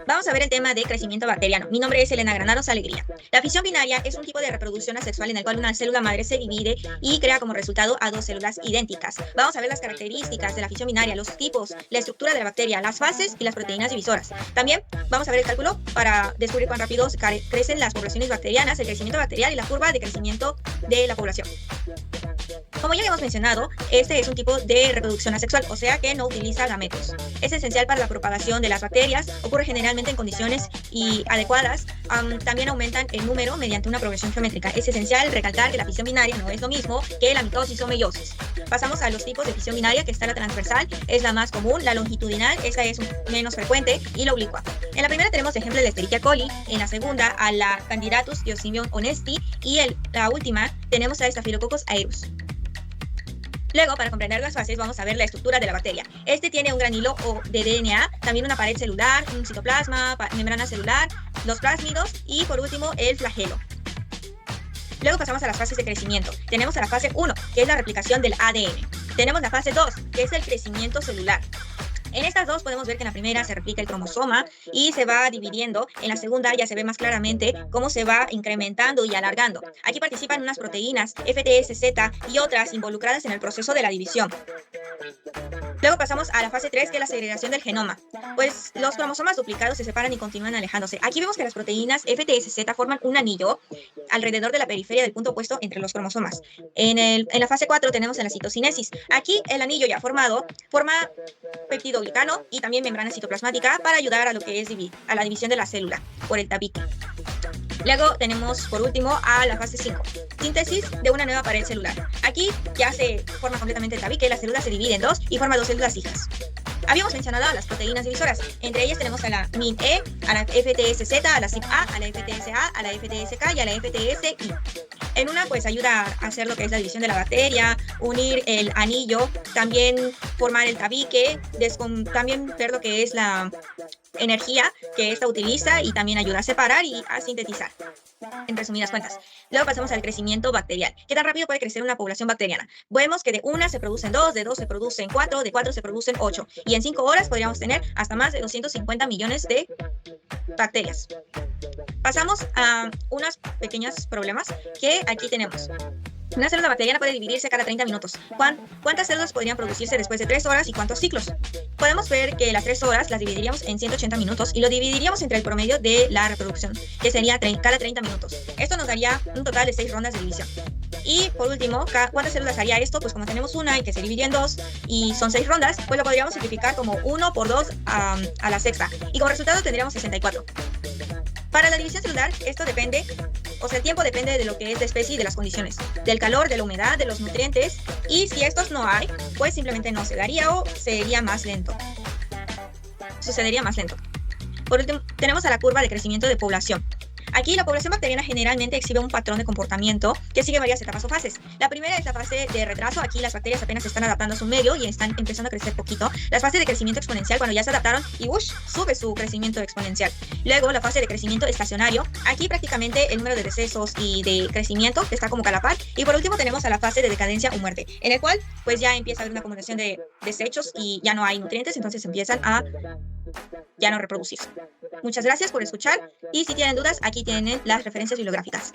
Vamos a ver el tema de crecimiento bacteriano. Mi nombre es Elena Granados Alegría. La fisión binaria es un tipo de reproducción asexual en el cual una célula madre se divide y crea como resultado a dos células idénticas. Vamos a ver las características de la fisión binaria, los tipos, la estructura de la bacteria, las fases y las proteínas divisoras. También vamos a ver el cálculo para descubrir cuán rápido crecen las poblaciones bacterianas, el crecimiento bacterial y la curva de crecimiento de la población. Como ya hemos mencionado, este es un tipo de reproducción asexual, o sea que no utiliza gametos. Es esencial para la propagación de las bacterias, ocurre generalmente en condiciones adecuadas, también aumentan el número mediante una progresión geométrica. Es esencial recalcar que la fisión binaria no es lo mismo que la mitosis o meiosis. Pasamos a los tipos de fisión binaria, que está la transversal, es la más común, la longitudinal, esta es menos frecuente, y la oblicua. En la primera tenemos ejemplo de la Escherichia coli, en la segunda a la Candidatus Dioximium honesti, y en la última tenemos a Staphylococcus aureus. Luego, para comprender las fases, vamos a ver la estructura de la bacteria. Este tiene un gran hilo de DNA, también una pared celular, un citoplasma, membrana celular, los plásmidos y, por último, el flagelo. Luego pasamos a las fases de crecimiento. Tenemos a la fase 1, que es la replicación del ADN. Tenemos la fase 2, que es el crecimiento celular. En estas dos podemos ver que en la primera se replica el cromosoma y se va dividiendo. En la segunda ya se ve más claramente cómo se va incrementando y alargando. Aquí participan unas proteínas, FTSZ y otras involucradas en el proceso de la división. Luego pasamos a la fase 3, que es la segregación del genoma. Pues los cromosomas duplicados se separan y continúan alejándose. Aquí vemos que las proteínas FTSZ forman un anillo alrededor de la periferia del punto opuesto entre los cromosomas. En la fase 4 tenemos en la citocinesis. Aquí el anillo ya formado forma peptidoglicano y también membrana citoplasmática para ayudar a lo que es a la división de la célula por el tabique. Luego tenemos, por último, a la fase 5, síntesis de una nueva pared celular. Aquí ya se forma completamente el tabique, la célula se divide en dos y forma dos células hijas. Habíamos mencionado a las proteínas divisoras. Entre ellas tenemos a la MIN-E, a la FTSZ, a la CIP-A, a la FTSA, a la FTSK y a la FTSI. En una, pues ayuda a hacer lo que es la división de la bacteria, unir el anillo, también formar el tabique, también ver lo que es la energía que ésta utiliza y también ayuda a separar y a sintetizar, en resumidas cuentas. Luego pasamos al crecimiento bacterial. ¿Qué tan rápido puede crecer una población bacteriana? Vemos que de una se producen dos, de dos se producen cuatro, de cuatro se producen 8. Y en 5 horas podríamos tener hasta más de 250 millones de bacterias. Pasamos a unos pequeños problemas que aquí tenemos. Una célula bacteriana puede dividirse cada 30 minutos. ¿Cuántas células podrían producirse después de 3 horas y cuántos ciclos? Podemos ver que las 3 horas las dividiríamos en 180 minutos y lo dividiríamos entre el promedio de la reproducción, que sería cada 30 minutos. Esto nos daría un total de 6 rondas de división. Y por último, ¿cuántas células haría esto? Pues como tenemos una y que se divide en 2 y son 6 rondas, pues lo podríamos simplificar como 1 por 2 a la sexta. Y como resultado tendríamos 64. Para la división celular, esto depende, o sea, el tiempo depende de lo que es la especie y de las condiciones, del calor, de la humedad, de los nutrientes, y si estos no hay, pues simplemente no se daría o sería más lento. Sucedería más lento. Por último, tenemos a la curva de crecimiento de población. Aquí la población bacteriana generalmente exhibe un patrón de comportamiento que sigue varias etapas o fases. La primera es la fase de retraso. Aquí las bacterias apenas se están adaptando a su medio y están empezando a crecer poquito. La fase de crecimiento exponencial, cuando ya se adaptaron y sube su crecimiento exponencial. Luego la fase de crecimiento estacionario. Aquí prácticamente el número de decesos y de crecimiento está como que a la par. Y por último tenemos a la fase de decadencia o muerte, en el cual pues ya empieza a haber una acumulación de desechos y ya no hay nutrientes, entonces empiezan a ya no reproducirse. Muchas gracias por escuchar y si tienen dudas, aquí tienen las referencias bibliográficas.